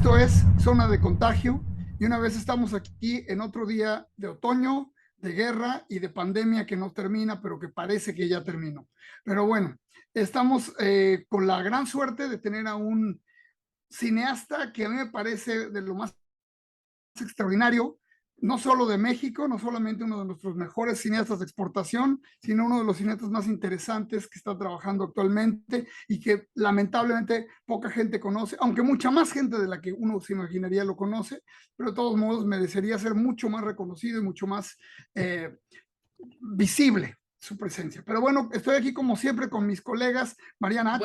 Esto es Zona de Contagio y una vez estamos aquí en otro día de otoño, de guerra y de pandemia que no termina, pero que parece que ya terminó. Pero bueno, estamos con la gran suerte de tener a un cineasta que a mí me parece de lo más extraordinario, no solo de México, no solamente uno de nuestros mejores cineastas de exportación, sino uno de los cineastas más interesantes que está trabajando actualmente y que lamentablemente poca gente conoce, aunque mucha más gente de la que uno se imaginaría lo conoce, pero de todos modos merecería ser mucho más reconocido y mucho más visible su presencia. Pero bueno, estoy aquí como siempre con mis colegas, Mariana H.,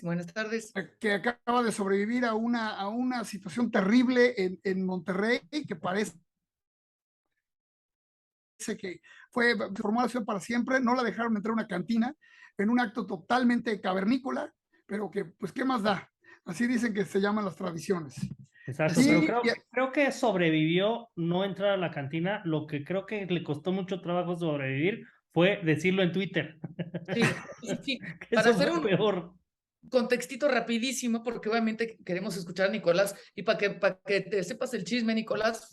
Buenas tardes. que acaba de sobrevivir a una situación terrible en Monterrey, que parece que fue formó la ciudad para siempre, no la dejaron entrar a una cantina en un acto totalmente cavernícola, pero que pues qué más da, así dicen que se llaman las tradiciones. Exacto, pero Sí, creo que sobrevivió no entrar a la cantina. Lo que creo que le costó mucho trabajo sobrevivir fue decirlo en Twitter. Sí, sí. Que Para eso hacer fue un peor. contextito rapidísimo, porque obviamente queremos escuchar a Nicolás, y para que te sepas el chisme, Nicolás,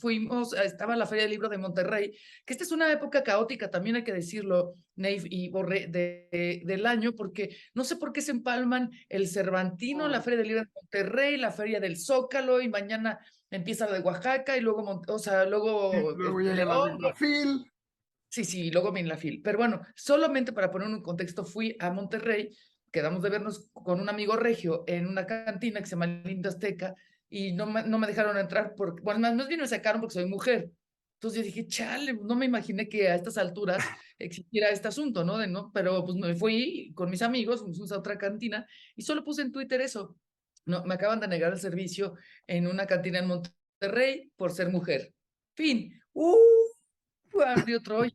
estaba en la Feria del Libro de Monterrey, que esta es una época caótica, también hay que decirlo, Neif y Borre, del año, porque no sé por qué se empalman el Cervantino, la Feria del Libro de Monterrey, la Feria del Zócalo, y mañana empieza la de Oaxaca, y luego, luego luego llega la León. Big Phil. Sí, luego viene la fil. Pero bueno, solamente para poner un contexto, fui a Monterrey, quedamos de vernos con un amigo regio en una cantina que se llama Lindo Azteca y no me dejaron entrar, porque, bueno, más bien me sacaron porque soy mujer. Entonces yo dije, chale, no me imaginé que a estas alturas existiera este asunto, ¿no? Pero pues me fui con mis amigos, nos fuimos a otra cantina y solo puse en Twitter eso. No, me acaban de negar el servicio en una cantina en Monterrey por ser mujer. Fin. Ardió Troya.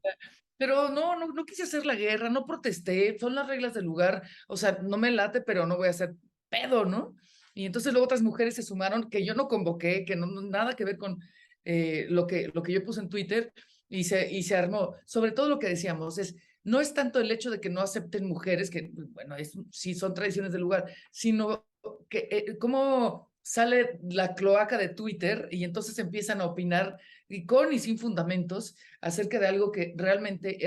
Pero no quise hacer la guerra, no protesté, son las reglas del lugar, o sea, no me late, pero no voy a hacer pedo, ¿no? Y entonces luego otras mujeres se sumaron que yo no convoqué, que nada que ver con lo que yo puse en Twitter y se armó. Sobre todo lo que decíamos no es tanto el hecho de que no acepten mujeres, que bueno, sí son tradiciones del lugar, sino que cómo sale la cloaca de Twitter y entonces empiezan a opinar y con y sin fundamentos acerca de algo que realmente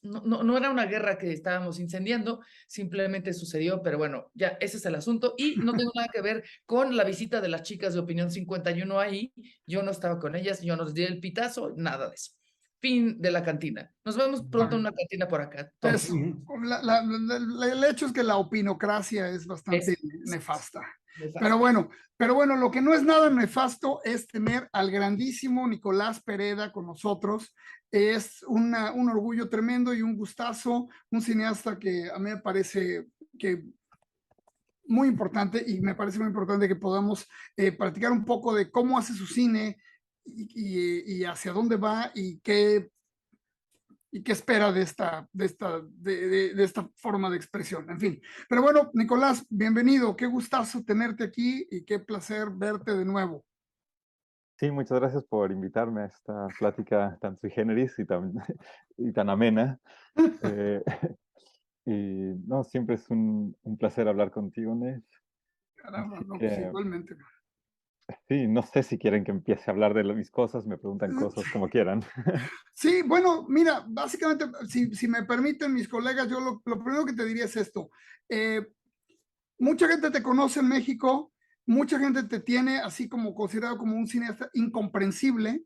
no era una guerra que estábamos incendiando, simplemente sucedió, pero bueno, ya ese es el asunto y no tengo nada que ver con la visita de las chicas de Opinión 51 ahí, yo no estaba con ellas, yo no les di el pitazo, nada de eso. Fin de la cantina. Nos vemos pronto en una cantina por acá, todos. Eso. El hecho es que la opinocracia es bastante nefasta. Pero bueno, lo que no es nada nefasto es tener al grandísimo Nicolás Pereda con nosotros. Es un orgullo tremendo y un gustazo, un cineasta que a mí me parece que muy importante y me parece muy importante que podamos practicar un poco de cómo hace su cine y hacia dónde va y qué espera de esta forma de expresión. En fin, pero bueno, Nicolás, bienvenido, qué gustazo tenerte aquí y qué placer verte de nuevo. Sí, muchas gracias por invitarme a esta plática tan sui generis y tan amena. Eh, y no, siempre es un placer hablar contigo, Nef. Caramba, Así no, pues que igualmente. sí, no sé si quieren que empiece a hablar de mis cosas, me preguntan cosas como quieran. Sí, bueno, mira, básicamente, si me permiten mis colegas, yo lo primero que te diría es esto. Eh, Mucha gente te conoce en México, mucha gente te tiene así como considerado como un cineasta incomprensible.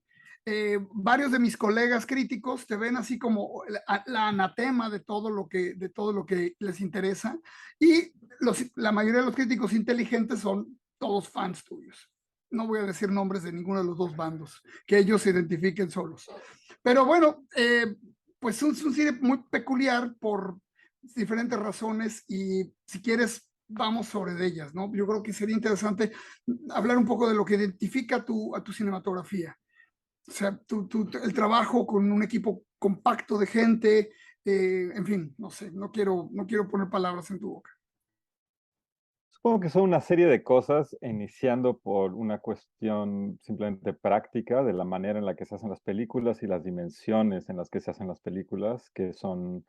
Varios de mis colegas críticos te ven así como la anatema de todo lo que les interesa. Y la mayoría de los críticos inteligentes son todos fans tuyos. No voy a decir nombres de ninguno de los dos bandos, que ellos se identifiquen solos. Pero bueno, pues es un cine muy peculiar por diferentes razones y si quieres vamos sobre de ellas, ¿no? Yo creo que sería interesante hablar un poco de lo que identifica a tu cinematografía. O sea, el trabajo con un equipo compacto de gente, en fin, no sé, no quiero poner palabras en tu boca. Supongo que son una serie de cosas, iniciando por una cuestión simplemente práctica de la manera en la que se hacen las películas y las dimensiones en las que se hacen las películas, que son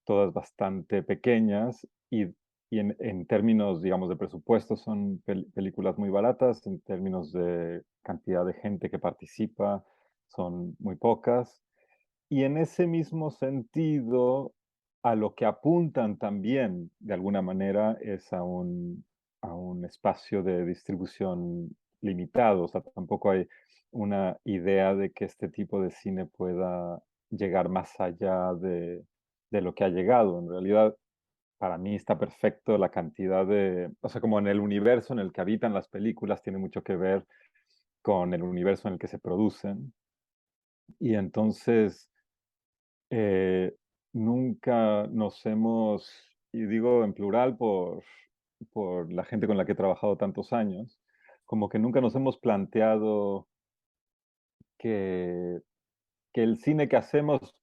todas bastante pequeñas y y en términos, digamos, de presupuesto son películas muy baratas, en términos de cantidad de gente que participa son muy pocas. Y en ese mismo sentido, a lo que apuntan también, de alguna manera, es a un espacio de distribución limitado. O sea, tampoco hay una idea de que este tipo de cine pueda llegar más allá de lo que ha llegado. En realidad, para mí está perfecto la cantidad de, o sea, como en el universo en el que habitan las películas, tiene mucho que ver con el universo en el que se producen. Y entonces, eh, nunca nos hemos, y digo en plural por la gente con la que he trabajado tantos años, como que nunca nos hemos planteado que, que el cine que hacemos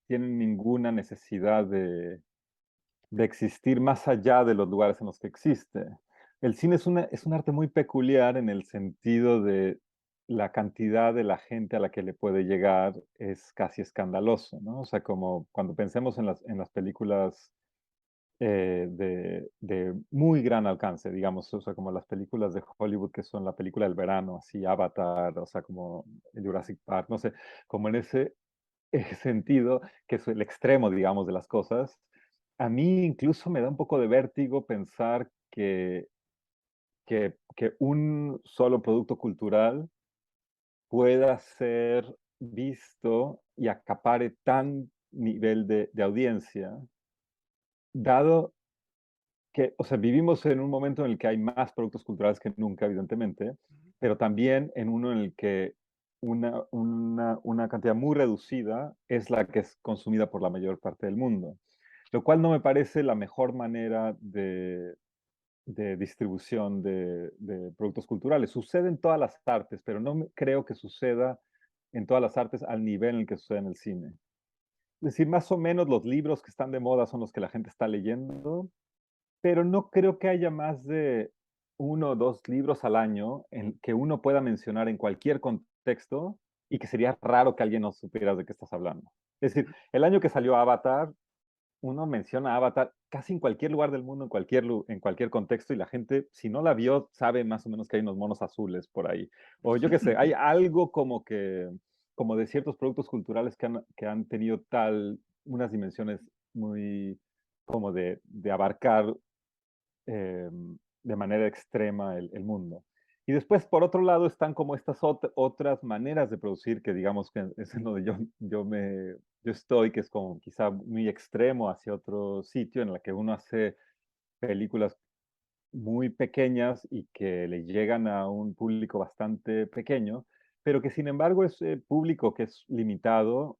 tiene ninguna necesidad de existir más allá de los lugares en los que existe. El cine es un arte muy peculiar en el sentido de la cantidad de la gente a la que le puede llegar es casi escandaloso, ¿no? O sea, como cuando pensemos en las películas de muy gran alcance, digamos, o sea, como las películas de Hollywood que son la película del verano, así Avatar, o sea, como Jurassic Park, no sé, como en ese sentido, que es el extremo, digamos, de las cosas, a mí incluso me da un poco de vértigo pensar que un solo producto cultural pueda ser visto y acapare tan nivel de audiencia, dado que, o sea, vivimos en un momento en el que hay más productos culturales que nunca, evidentemente, pero también en uno en el que una cantidad muy reducida es la que es consumida por la mayor parte del mundo, lo cual no me parece la mejor manera de distribución de productos culturales. Sucede en todas las artes, pero no creo que suceda en todas las artes al nivel en el que sucede en el cine. Es decir, más o menos los libros que están de moda son los que la gente está leyendo, pero no creo que haya más de uno o dos libros al año en que uno pueda mencionar en cualquier contexto y que sería raro que alguien no supiera de qué estás hablando. Es decir, el año que salió Avatar, uno menciona Avatar casi en cualquier lugar del mundo, en cualquier contexto, y la gente, si no la vio, sabe más o menos que hay unos monos azules por ahí. O yo qué sé, hay algo como de ciertos productos culturales que han tenido unas dimensiones muy como de abarcar eh, de manera extrema el mundo. Y después, por otro lado, están como estas otras maneras de producir que digamos que es en donde yo estoy, que es como quizá muy extremo hacia otro sitio en la que uno hace películas muy pequeñas y que le llegan a un público bastante pequeño, pero que sin embargo es público que es limitado,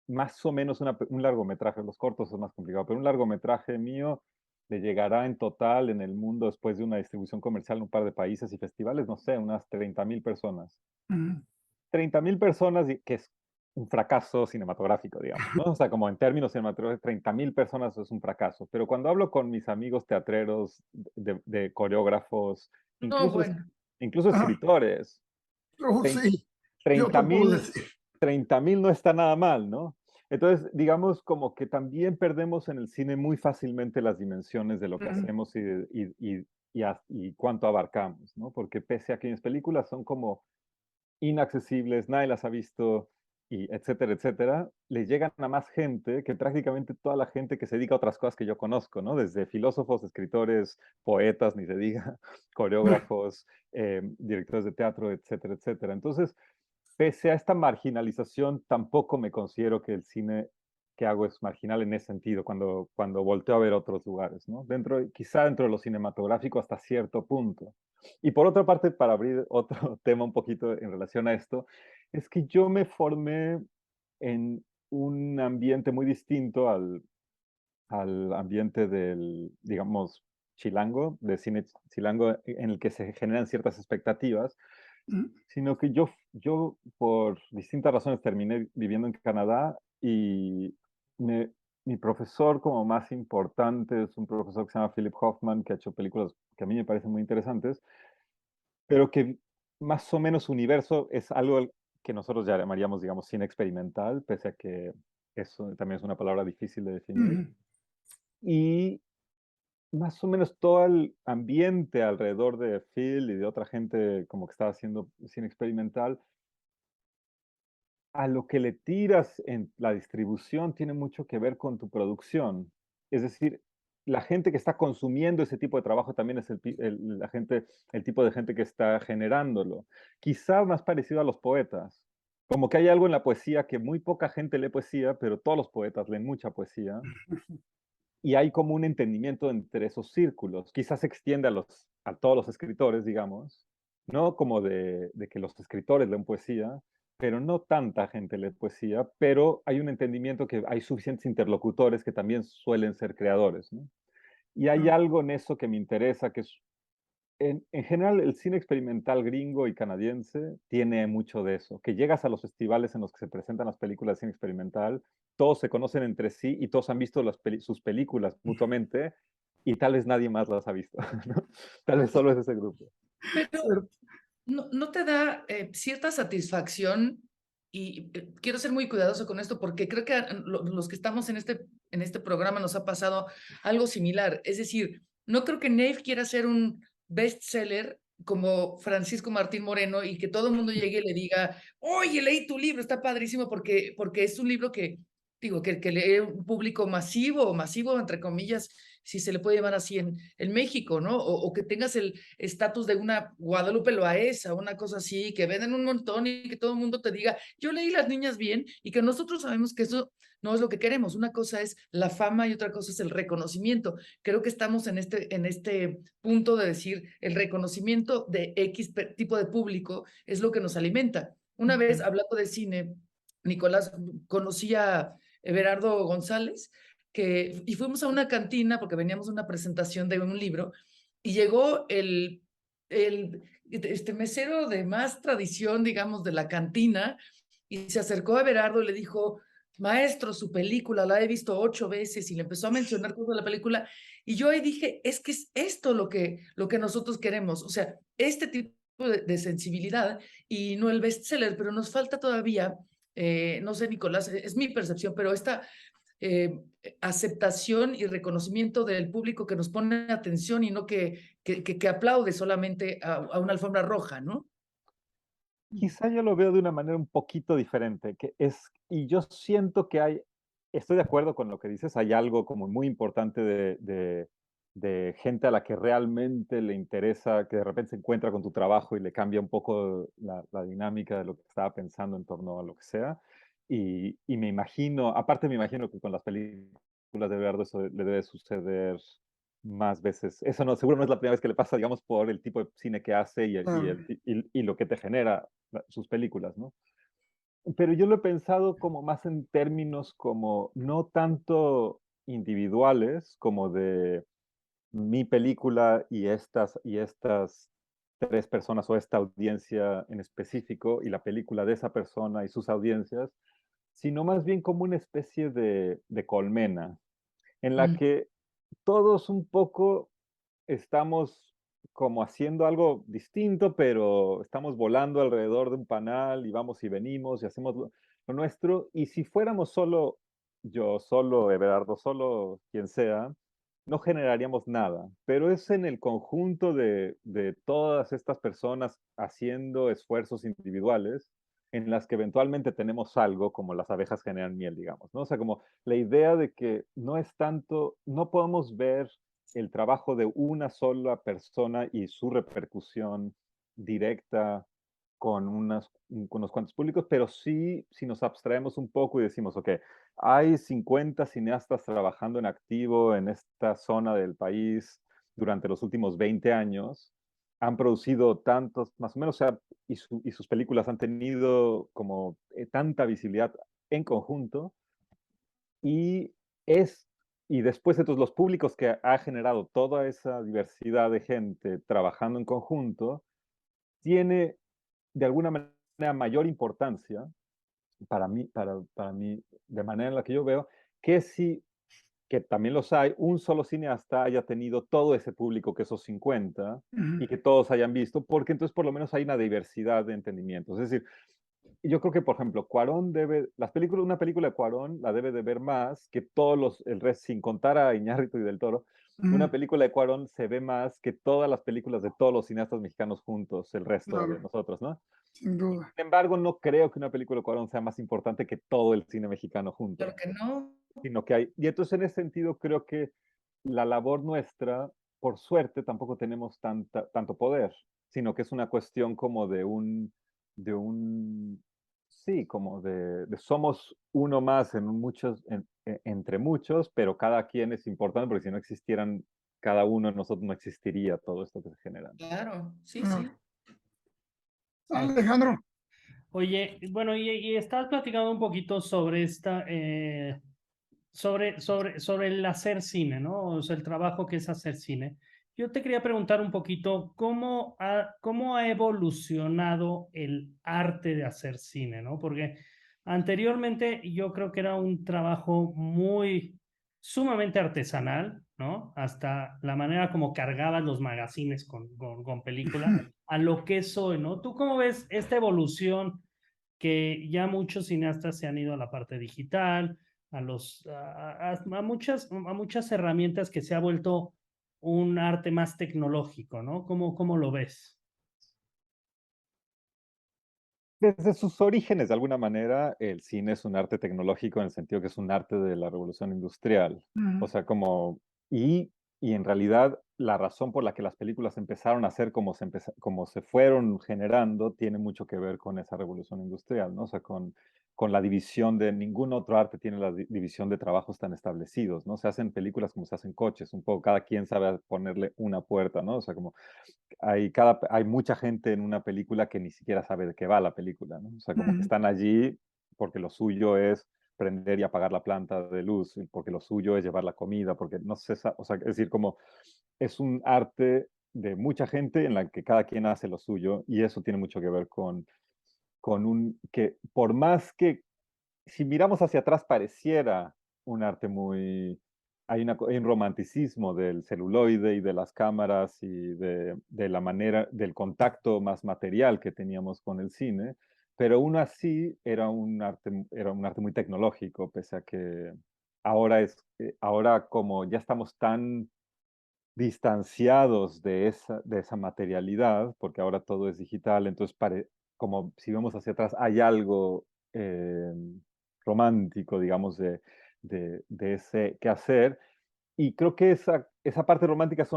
más o menos un largometraje, los cortos son más complicados, pero un largometraje mío le llegará en total en el mundo después de una distribución comercial en un par de países y festivales, no sé, unas 30,000 personas. Ujú. 30,000 personas, que es un fracaso cinematográfico, digamos, ¿no? O sea, como en términos cinematográficos, 30,000 personas es un fracaso. Pero cuando hablo con mis amigos teatreros, de coreógrafos, No, incluso, bueno. incluso Ah, escritores, oh, sí, yo te treinta puedo mil decir. 30,000 no está nada mal, ¿no? Entonces, digamos como que también perdemos en el cine muy fácilmente las dimensiones de lo que Ujú. hacemos y cuánto abarcamos, ¿no? Porque pese a que mis películas son como inaccesibles, nadie las ha visto, y etcétera, etcétera, les llegan a más gente que prácticamente toda la gente que se dedica a otras cosas que yo conozco, ¿no? Desde filósofos, escritores, poetas, ni se diga, coreógrafos, directores de teatro, etcétera, etcétera. Entonces, pese a esta marginalización, tampoco me considero que el cine que hago es marginal en ese sentido, cuando volteo a ver otros lugares, ¿no? Quizá dentro de lo cinematográfico hasta cierto punto. Y por otra parte, para abrir otro tema un poquito en relación a esto, es que yo me formé en un ambiente muy distinto al ambiente del, digamos, chilango, de cine chilango, en el que se generan ciertas expectativas, Ujú. sino que yo por distintas razones terminé viviendo en Canadá y me- mi profesor como más importante es un profesor que se llama Philip Hoffman, que ha hecho películas que a mí me parecen muy interesantes, pero que más o menos su universo es algo que nosotros ya llamaríamos, digamos, cine experimental, pese a que eso también es una palabra difícil de definir. Ujú. Y más o menos todo el ambiente alrededor de Phil y de otra gente como que estaba haciendo cine experimental, a lo que le tiras en la distribución tiene mucho que ver con tu producción. Es decir, la gente que está consumiendo ese tipo de trabajo también es la gente, el tipo de gente que está generándolo. Quizá más parecido a los poetas. Como que hay algo en la poesía que muy poca gente lee poesía, pero todos los poetas leen mucha poesía. Y hay como un entendimiento entre esos círculos. Quizás se extiende a todos los escritores, digamos, no como de que los escritores leen poesía, pero no tanta gente lee poesía, pero hay un entendimiento que hay suficientes interlocutores que también suelen ser creadores, ¿no? Y hay Ah, algo en eso que me interesa, que es en general, el cine experimental gringo y canadiense tiene mucho de eso, que llegas a los festivales en los que se presentan las películas de cine experimental, todos se conocen entre sí y todos han visto sus películas mutuamente y tal vez nadie más las ha visto, ¿no? Tal vez solo es ese grupo. Pero ¿no te da cierta satisfacción? Y quiero ser muy cuidadoso con esto porque creo que a los que estamos en este programa nos ha pasado algo similar. Es decir, no creo que Nave quiera ser un bestseller como Francisco Martín Moreno y que todo el mundo llegue y le diga, oye, leí tu libro, está padrísimo porque es un libro que, digo, que lee un público masivo, entre comillas, si se le puede llamar así en México, ¿no? O que tengas el estatus de una Guadalupe Loaesa, una cosa así, que venden un montón y que todo el mundo te diga, yo leí Las Niñas Bien, y que nosotros sabemos que eso no es lo que queremos. Una cosa es la fama y otra cosa es el reconocimiento. Creo que estamos en este punto de decir el reconocimiento de X tipo de público es lo que nos alimenta. Una vez, hablando de cine, Nicolás, conocí a Everardo González, y fuimos a una cantina porque veníamos a una presentación de un libro y llegó este mesero de más tradición, digamos, de la cantina y se acercó a Everardo y le dijo, maestro, su película la he visto 8 veces y le empezó a mencionar cosas de la película y yo ahí dije, es que es esto lo que nosotros queremos, o sea, este tipo de sensibilidad y no el bestseller, pero nos falta todavía, no sé, Nicolás, es mi percepción, pero esta eh, aceptación y reconocimiento del público que nos pone atención y no que aplaude solamente a una alfombra roja, ¿no? Quizá yo lo veo de una manera un poquito diferente, y yo siento que estoy de acuerdo con lo que dices, hay algo como muy importante de gente a la que realmente le interesa, que de repente se encuentra con tu trabajo y le cambia un poco la dinámica de lo que estaba pensando en torno a lo que sea. Y me imagino, aparte me imagino que con las películas de Verdo eso le debe suceder más veces. Eso no, seguro no es la primera vez que le pasa, digamos, por el tipo de cine que hace claro. y lo que te genera sus películas, ¿no? Pero yo lo he pensado como más en términos como no tanto individuales, como de mi película y estas tres personas o esta audiencia en específico y la película de esa persona y sus audiencias, sino más bien como una especie de colmena en la Mm. que todos un poco estamos como haciendo algo distinto, pero estamos volando alrededor de un panal y vamos y venimos y hacemos lo nuestro. Y si fuéramos solo yo, solo Everardo, solo quien sea, no generaríamos nada. Pero es en el conjunto de todas estas personas haciendo esfuerzos individuales en las que eventualmente tenemos algo como las abejas generan miel, digamos, ¿no? O sea, como la idea de que no es tanto, no podemos ver el trabajo de una sola persona y su repercusión directa con unos cuantos públicos, pero sí, si nos abstraemos un poco y decimos, ok, hay 50 cineastas trabajando en activo en esta zona del país durante los últimos 20 años, han producido tantos, más o menos, o sea, y sus películas han tenido como tanta visibilidad en conjunto, y es, y después entonces los públicos que ha generado toda esa diversidad de gente trabajando en conjunto, tiene de alguna manera mayor importancia para mí, de manera en la que yo veo, que si, que también los hay, un solo cineasta haya tenido todo ese público que esos 50 Ujú. y que todos hayan visto, porque entonces por lo menos hay una diversidad de entendimientos. Es decir, yo creo que, por ejemplo, una película de Cuarón la debe de ver más que el resto, sin contar a Iñárritu y Del Toro, una película de Cuarón se ve más que todas las películas de todos los cineastas mexicanos juntos, el resto de Claro, nosotros, ¿no? sin duda. Sin embargo, no creo que una película de Cuarón sea más importante que todo el cine mexicano junto, Claro que no. sino que hay, y entonces en ese sentido creo que la labor nuestra, por suerte, tampoco tenemos tanto poder, sino que es una cuestión como de un, sí, como de somos uno más en muchos, entre muchos, pero cada quien es importante porque si no existieran cada uno de nosotros no existiría todo esto que se genera. Claro, sí, Claro. sí. Alejandro, Oye, bueno, y estabas platicando un poquito sobre sobre el hacer cine, ¿no? O sea, el trabajo que es hacer cine. Yo te quería preguntar un poquito cómo ha evolucionado el arte de hacer cine, ¿no? Porque anteriormente yo creo que era un trabajo sumamente artesanal, ¿no? Hasta la manera como cargaban los magazines con película, a lo que es hoy, ¿no? ¿Tú cómo ves esta evolución que ya muchos cineastas se han ido a la parte digital, a muchas herramientas que se ha vuelto un arte más tecnológico, ¿no? ¿Cómo lo ves? Desde sus orígenes, de alguna manera, el cine es un arte tecnológico en el sentido que es un arte de la revolución industrial. O sea, y en realidad la razón por la que las películas empezaron a ser como se fueron generando tiene mucho que ver con esa revolución industrial, ¿no? O sea, con la división de ningún otro arte tiene la división de trabajos tan establecidos, ¿no? Se hacen películas como se hacen coches, un poco, cada quien sabe ponerle una puerta, ¿no? O sea, como hay mucha gente en una película que ni siquiera sabe de qué va la película, ¿no? O sea, como que están allí porque lo suyo es prender y apagar la planta de luz, porque lo suyo es llevar la comida, porque no sé, o sea, es decir, como es un arte de mucha gente en la que cada quien hace lo suyo y eso tiene mucho que ver que por más que si miramos hacia atrás pareciera un arte muy... Hay un romanticismo del celuloide y de las cámaras y de la manera, del contacto más material que teníamos con el cine, pero aún así era un arte muy tecnológico, pese a que ahora como ya estamos tan distanciados de esa materialidad, porque ahora todo es digital, entonces como si vemos hacia atrás, hay algo eh, romántico, digamos, de ese quehacer. Y creo que esa parte romántica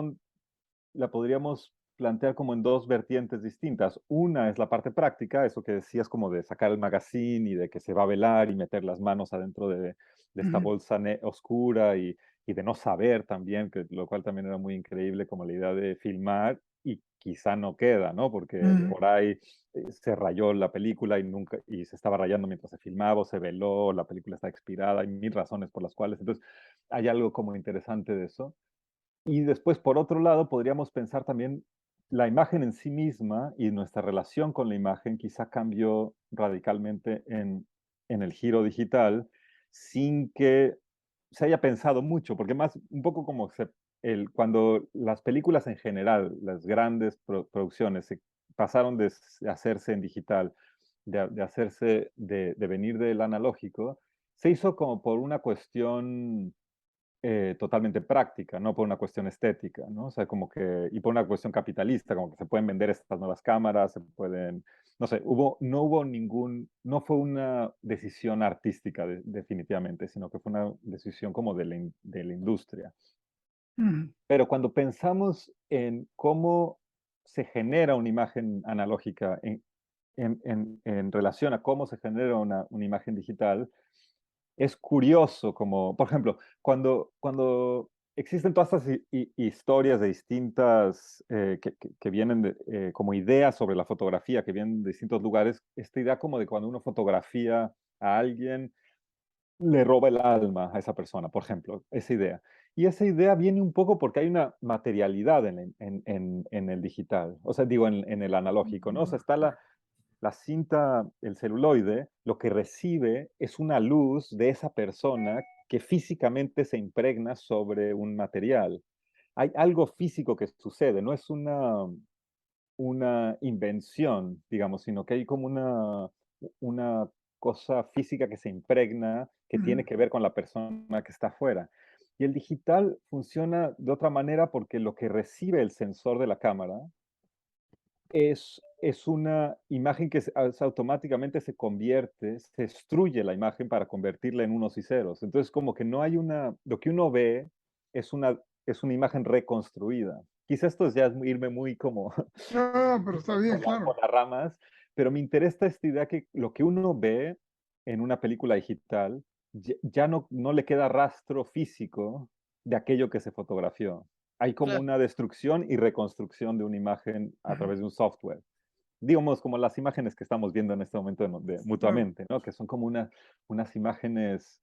la podríamos plantear como en dos vertientes distintas. Una es la parte práctica, eso que decías como de sacar el magazine y de que se va a velar y meter las manos adentro de esta bolsa oscura y de no saber también, lo cual también era muy increíble como la idea de filmar y quizá no queda, ¿no? Porque por ahí se rayó la película y se estaba rayando mientras se filmaba o se veló, la película está expirada, hay mil razones por las cuales. Entonces, hay algo como interesante de eso. Y después, por otro lado, podríamos pensar también la imagen en sí misma y nuestra relación con la imagen quizá cambió radicalmente en el giro digital sin que se haya pensado mucho, porque más un poco como cuando las películas en general, las grandes producciones, se pasaron de hacerse en digital, de venir del analógico, se hizo como por una cuestión totalmente práctica, no por una cuestión estética, ¿no? O sea, como que, y por una cuestión capitalista, como que se pueden vender estas nuevas cámaras, se pueden, no sé, no fue una decisión artística definitivamente, sino que fue una decisión como de la industria. Pero cuando pensamos en cómo se genera una imagen analógica en relación a cómo se genera una imagen digital, es curioso, como, por ejemplo, cuando existen todas estas historias de distintas, que vienen como ideas sobre la fotografía, que vienen de distintos lugares, esta idea como de cuando uno fotografía a alguien, le roba el alma a esa persona, por ejemplo, esa idea. Y esa idea viene un poco porque hay una materialidad en el digital, o sea, digo, en el analógico, ¿no? O sea, está la cinta, el celuloide, lo que recibe es una luz de esa persona que físicamente se impregna sobre un material. Hay algo físico que sucede, no es una invención, digamos, sino que hay como una cosa física que se impregna que tiene que ver con la persona que está afuera. Y el digital funciona de otra manera porque lo que recibe el sensor de la cámara es una imagen que automáticamente se convierte, se destruye la imagen para convertirla en unos y ceros. Entonces, como que no hay lo que uno ve es una imagen reconstruida. Quizá esto es ya irme muy como No, pero está bien, por claro. las ramas, pero me interesa esta idea que lo que uno ve en una película digital ya no le queda rastro físico de aquello que se fotografió. Hay como Claro. una destrucción y reconstrucción de una imagen a través de un software. Digamos, como las imágenes que estamos viendo en este momento Claro. mutuamente, ¿no? Que son como unas imágenes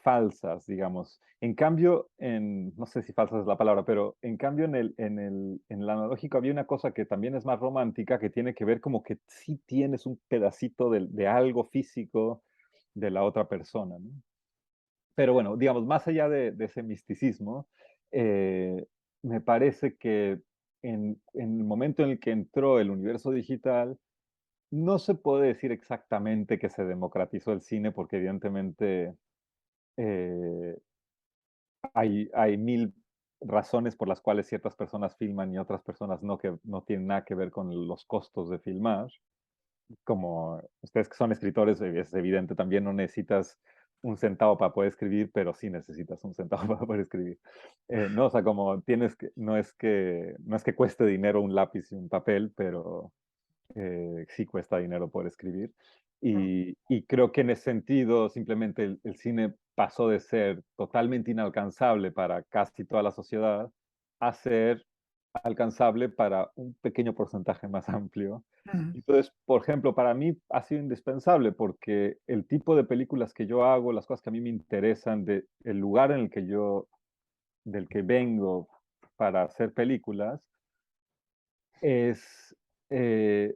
falsas, digamos. En cambio, no sé si falsa es la palabra, pero en cambio en el analógico había una cosa que también es más romántica, que tiene que ver como que sí tienes un pedacito de algo físico de la otra persona, ¿no? Pero bueno, digamos, más allá de ese misticismo, me parece que en el momento en el que entró el universo digital, no se puede decir exactamente que se democratizó el cine, porque evidentemente eh, hay mil razones por las cuales ciertas personas filman y otras personas no, que no tienen nada que ver con los costos de filmar. Como ustedes que son escritores, es evidente, también no necesitas un centavo para poder escribir, pero sí necesitas un centavo para poder escribir. No, o sea, como no es que cueste dinero un lápiz y un papel, pero sí cuesta dinero poder escribir. Y creo que en ese sentido, simplemente el cine pasó de ser totalmente inalcanzable para casi toda la sociedad a ser alcanzable para un pequeño porcentaje más amplio. Ujú. Entonces, por ejemplo, para mí ha sido indispensable porque el tipo de películas que yo hago, las cosas que a mí me interesan, el lugar en el que del que vengo para hacer películas, es, eh,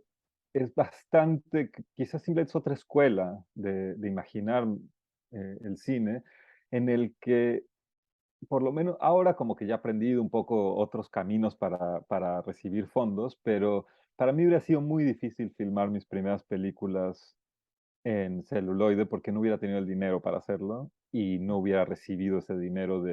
es bastante, quizás simplemente es otra escuela de imaginar el cine, en el que por lo menos ahora como que ya he aprendido un poco otros caminos para recibir fondos, pero para mí hubiera sido muy difícil filmar mis primeras películas en celuloide porque no hubiera tenido el dinero para hacerlo y no hubiera recibido ese dinero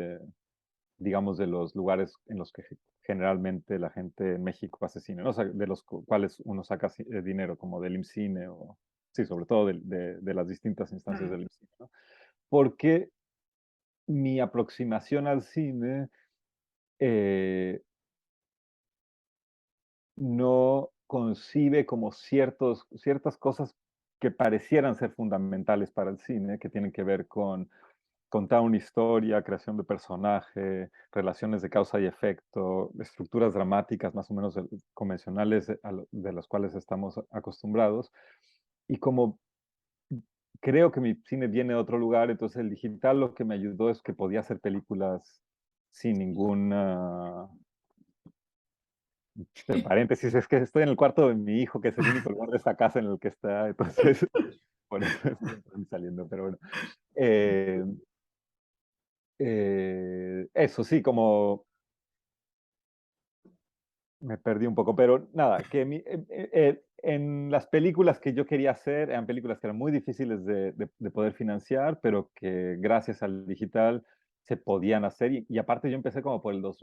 digamos, de los lugares en los que generalmente la gente en México hace cine, ¿no? O sea, de los cuales uno saca dinero, como del IMCINE o, sí, sobre todo de las distintas instancias Ujú. del IMCINE, ¿no? Porque mi aproximación al cine no concibe como ciertas cosas que parecieran ser fundamentales para el cine, que tienen que ver con contar una historia, creación de personaje, relaciones de causa y efecto, estructuras dramáticas más o menos convencionales de las cuales estamos acostumbrados. Y como creo que mi cine viene de otro lugar, entonces el digital lo que me ayudó es que podía hacer películas sin ninguna... Entre paréntesis, es que estoy en el cuarto de mi hijo, que es el único lugar de esta casa en el que está, entonces por eso estoy saliendo, pero bueno. Eh, eso sí, como me perdí un poco, pero nada, que en las películas que yo quería hacer, eran películas que eran muy difíciles de poder financiar, pero que gracias al digital se podían hacer. Y aparte yo empecé como por el 7,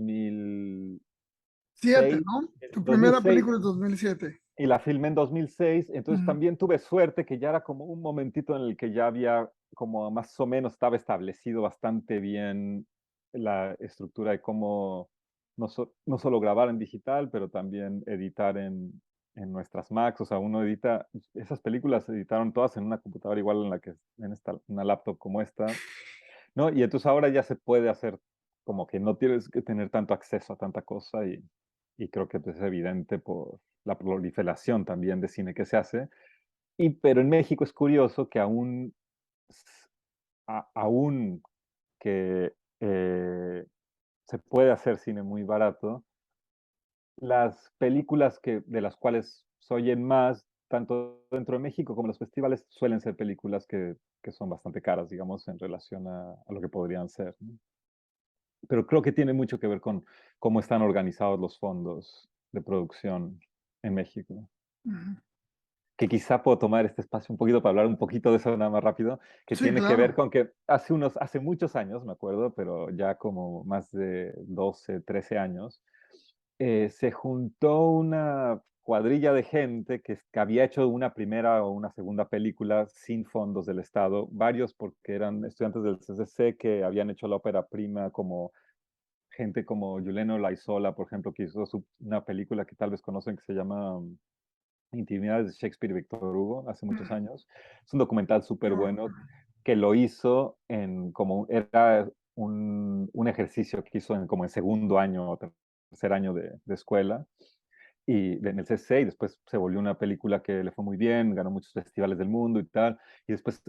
2006, ¿no? Tu primera 2006 película es 2007. y la filmé en 2006, entonces Ujú. también tuve suerte que ya era como un momentito en el que ya había como más o menos estaba establecido bastante bien la estructura de cómo no solo grabar en digital, pero también editar en nuestras Macs. O sea, uno edita, esas películas se editaron todas en una computadora igual en la que una laptop como esta, ¿no? Y entonces ahora ya se puede hacer como que no tienes que tener tanto acceso a tanta cosa y creo que es evidente por la proliferación también de cine que se hace. Pero en México es curioso que aún que se puede hacer cine muy barato, las películas de las cuales se oyen más, tanto dentro de México como en los festivales, suelen ser películas que son bastante caras, digamos, en relación a lo que podrían ser, ¿no? Pero creo que tiene mucho que ver con cómo están organizados los fondos de producción en México. Ujú. que quizá puedo tomar este espacio un poquito para hablar un poquito de eso nada más rápido, que Sí, tiene que ver claro. con que hace muchos años, me acuerdo, pero ya como más de 12, 13 años, se juntó una cuadrilla de gente que había hecho una primera o una segunda película sin fondos del Estado, varios porque eran estudiantes del CCC que habían hecho la ópera prima, como gente como Giuliano Laisola, por ejemplo, que hizo una película que tal vez conocen que se llama Intimidades de Shakespeare y Víctor Hugo, hace muchos Mm, años. Es un documental qué súper horror. bueno que lo hizo como era un ejercicio que hizo como en segundo año o tercer año de escuela y en el CC, y después se volvió una película que le fue muy bien, ganó muchos festivales del mundo y tal. Y después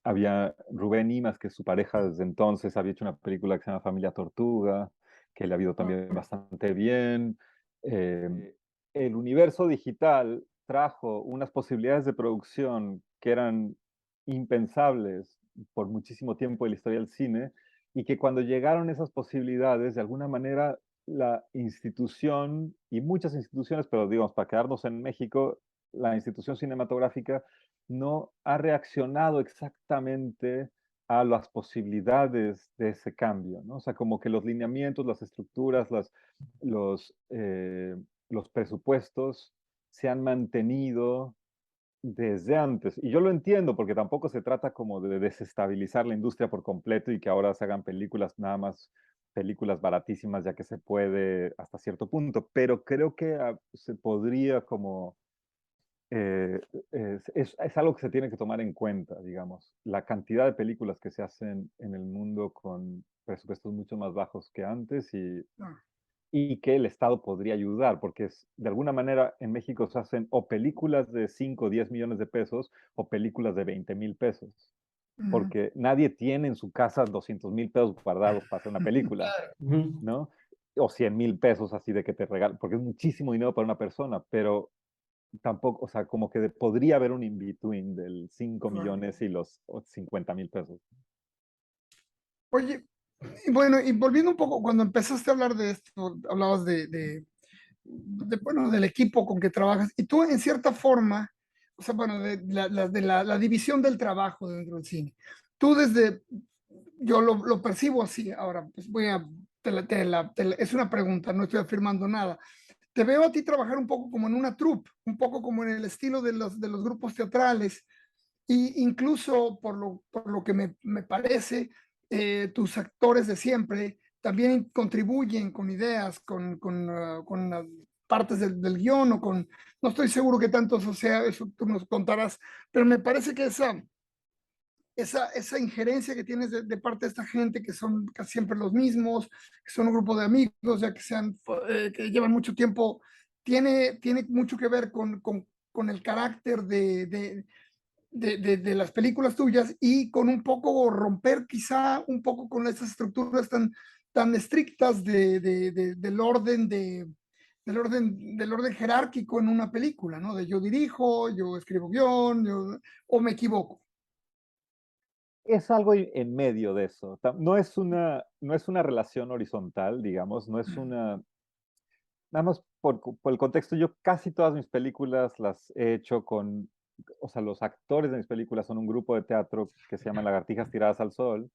había Rubén Imas, que es su pareja desde entonces, había hecho una película que se llama Familia Tortuga, que le ha ido también bastante bien. Eh, el universo digital trajo unas posibilidades de producción que eran impensables por muchísimo tiempo en la historia del cine, y que cuando llegaron esas posibilidades, de alguna manera la institución y muchas instituciones, pero digamos, para quedarnos en México, la institución cinematográfica no ha reaccionado exactamente a las posibilidades de ese cambio, ¿no? O sea, como que los lineamientos, las estructuras, los, eh, los presupuestos se han mantenido desde antes. Y yo lo entiendo, porque tampoco se trata como de desestabilizar la industria por completo y que ahora se hagan películas nada más, películas baratísimas, ya que se puede hasta cierto punto, pero creo que se podría como, eh, es algo que se tiene que tomar en cuenta, digamos, la cantidad de películas que se hacen en el mundo con presupuestos mucho más bajos que antes, Ah, y que el Estado podría ayudar, porque de alguna manera en México se hacen o películas de 5 o 10 millones de pesos o películas de 20,000 pesos, ujú. porque nadie tiene en su casa 200,000 pesos guardados para hacer una película, Claro. Ujú. ¿no? O 100,000 pesos así de que te regalan, porque es muchísimo dinero para una persona, pero tampoco, o sea, como que podría haber un in-between del 5 Claro. millones y los 50,000 pesos. Oye, y bueno, y volviendo un poco, cuando empezaste a hablar de esto, hablabas bueno, del equipo con que trabajas, y tú en cierta forma, o sea, bueno, la división del trabajo dentro del cine. Tú desde, yo lo percibo así, ahora, pues voy a, es una pregunta, no estoy afirmando nada. Te veo a ti trabajar un poco como en una troupe, un poco como en el estilo de los grupos teatrales, y incluso por lo que me parece, tus actores de siempre también contribuyen con ideas, con partes del guión o con, no estoy seguro que tanto eso sea, eso tú nos contarás, pero me parece que esa injerencia que tienes de parte de esta gente, que son casi siempre los mismos, que son un grupo de amigos, ya que, que llevan mucho tiempo, tiene mucho que ver con el carácter de las películas tuyas y con un poco romper quizá un poco con esas estructuras tan estrictas del orden jerárquico en una película, ¿no? De yo dirijo, yo escribo guión, o me equivoco. Es algo en medio de eso. No es una relación horizontal, digamos, no es una. Nada más por el contexto, yo casi todas mis películas las he hecho o sea, los actores de mis películas son un grupo de teatro que se llama Lagartijas Tiradas al Sol,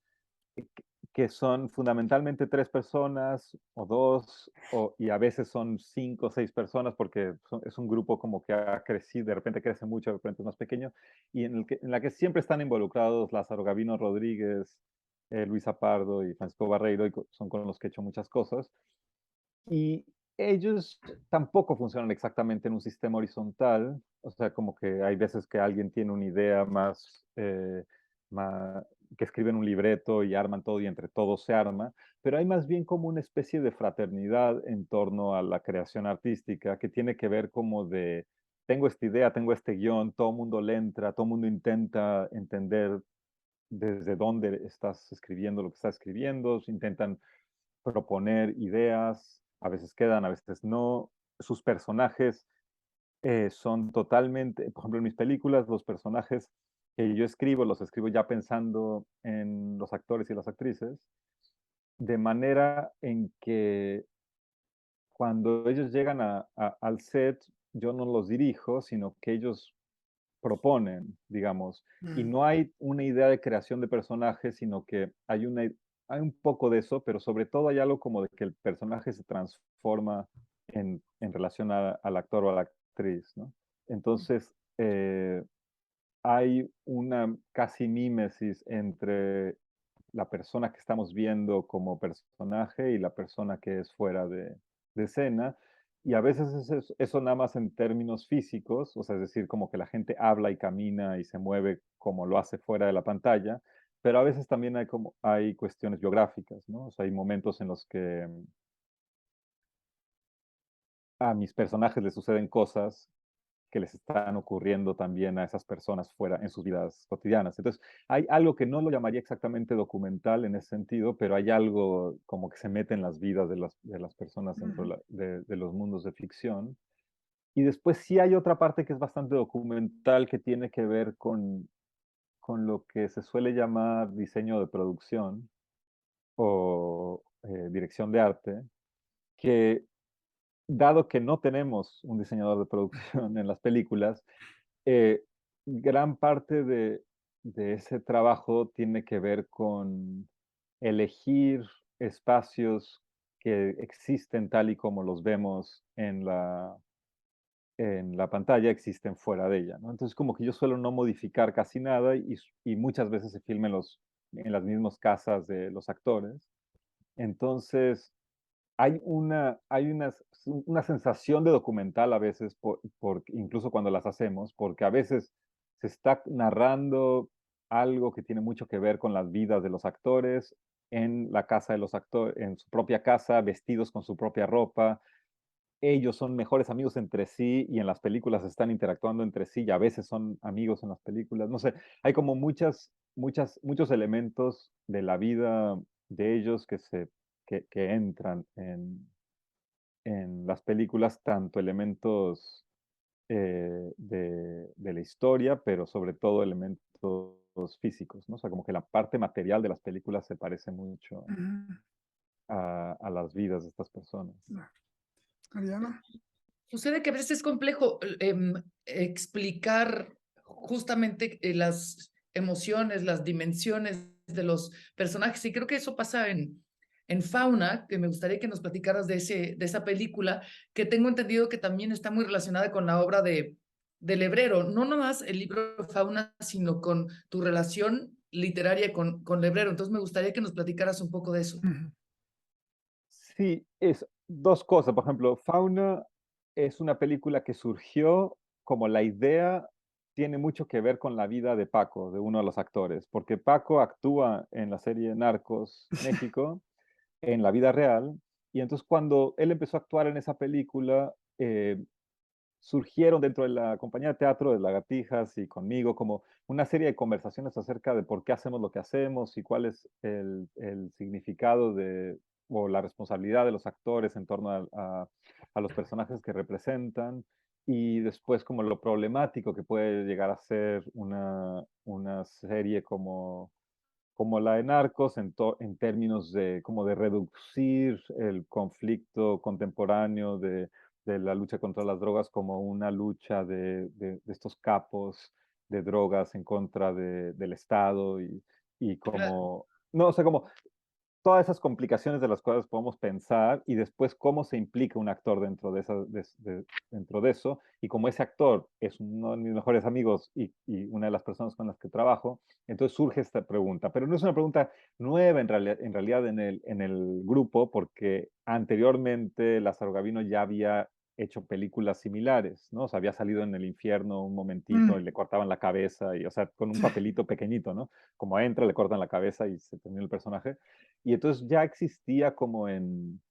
que son fundamentalmente 3 personas o dos, y a veces son 5 o 6 personas, porque es un grupo como que ha crecido, de repente crece mucho, de repente es más pequeño, y en la que siempre están involucrados Lázaro Gavino Rodríguez, Luisa Pardo y Francisco Barreiro, y son con los que he hecho muchas cosas. Y ellos tampoco funcionan exactamente en un sistema horizontal, o sea, como que hay veces que alguien tiene una idea más que escriben un libreto y arman todo y entre todos se arma, pero hay más bien como una especie de fraternidad en torno a la creación artística que tiene que ver como de, tengo esta idea, tengo este guión, todo el mundo le entra, todo el mundo intenta entender desde dónde estás escribiendo lo que estás escribiendo, intentan proponer ideas, a veces quedan, a veces no. Sus personajes son totalmente, por ejemplo, en mis películas, los personajes que yo escribo, los escribo ya pensando en los actores y las actrices, de manera en que cuando ellos llegan al set, yo no los dirijo, sino que ellos proponen, digamos, y no hay una idea de creación de personajes, sino que hay un poco de eso, pero sobre todo hay algo como de que el personaje se transforma en relación al actor o a la actriz, ¿no? Entonces, hay una casi mímesis entre la persona que estamos viendo como personaje y la persona que es fuera de escena. Y a veces eso nada más en términos físicos, o sea, es decir, como que la gente habla y camina y se mueve como lo hace fuera de la pantalla, pero a veces también hay cuestiones biográficas, ¿no? O sea, hay momentos en los que a mis personajes les suceden cosas que les están ocurriendo también a esas personas fuera en sus vidas cotidianas. Entonces, hay algo que no lo llamaría exactamente documental en ese sentido, pero hay algo como que se mete en las vidas de las personas dentro de los mundos de ficción. Y después sí hay otra parte que es bastante documental que tiene que ver con lo que se suele llamar diseño de producción o dirección de arte, que dado que no tenemos un diseñador de producción en las películas, eh, gran parte de ese trabajo tiene que ver con elegir espacios que existen tal y como los vemos en la pantalla, existen fuera de ella, ¿no? Entonces, como que yo suelo no modificar casi nada y muchas veces se filma en las mismas casas de los actores. Entonces, hay una sensación de documental a veces, incluso cuando las hacemos, porque a veces se está narrando algo que tiene mucho que ver con las vidas de los actores en la casa de los actores, en su propia casa, vestidos con su propia ropa. Ellos son mejores amigos entre sí y en las películas están interactuando entre sí y a veces son amigos en las películas. No sé, hay como muchos elementos de la vida de ellos que entran en las películas, tanto elementos de la historia, pero sobre todo elementos físicos, ¿no? O sea, como que la parte material de las películas se parece mucho a las vidas de estas personas. Ariana. Sucede que a veces es complejo explicar justamente las emociones, las dimensiones de los personajes. Y creo que eso pasa en Fauna, que me gustaría que nos platicaras de esa película, que tengo entendido que también está muy relacionada con la obra de Lebrero. No nomás el libro Fauna, sino con tu relación literaria con Lebrero. Entonces me gustaría que nos platicaras un poco de eso. Sí, es dos cosas. Por ejemplo, Fauna es una película que surgió como la idea tiene mucho que ver con la vida de Paco, de uno de los actores, porque Paco actúa en la serie Narcos México, en la vida real, y entonces cuando él empezó a actuar en esa película, surgieron dentro de la compañía de teatro de Lagartijas y conmigo como una serie de conversaciones acerca de por qué hacemos lo que hacemos y cuál es el significado o la responsabilidad de los actores en torno a los personajes que representan y después como lo problemático que puede llegar a ser una serie como la de Narcos en términos como de reducir el conflicto contemporáneo de la lucha contra las drogas como una lucha de estos capos de drogas en contra del Estado y como, no, o sea, como todas esas complicaciones de las cuales podemos pensar y después cómo se implica un actor dentro de eso y como ese actor es uno de mis mejores amigos y una de las personas con las que trabajo, entonces surge esta pregunta, pero no es una pregunta nueva en realidad en el grupo porque anteriormente Lázaro Gavino ya había hecho películas similares, ¿no? O sea, había salido en El Infierno un momentito y le cortaban la cabeza, y, o sea, con un papelito pequeñito, ¿no? Como entra, le cortan la cabeza y se termina el personaje. Y entonces ya existía como en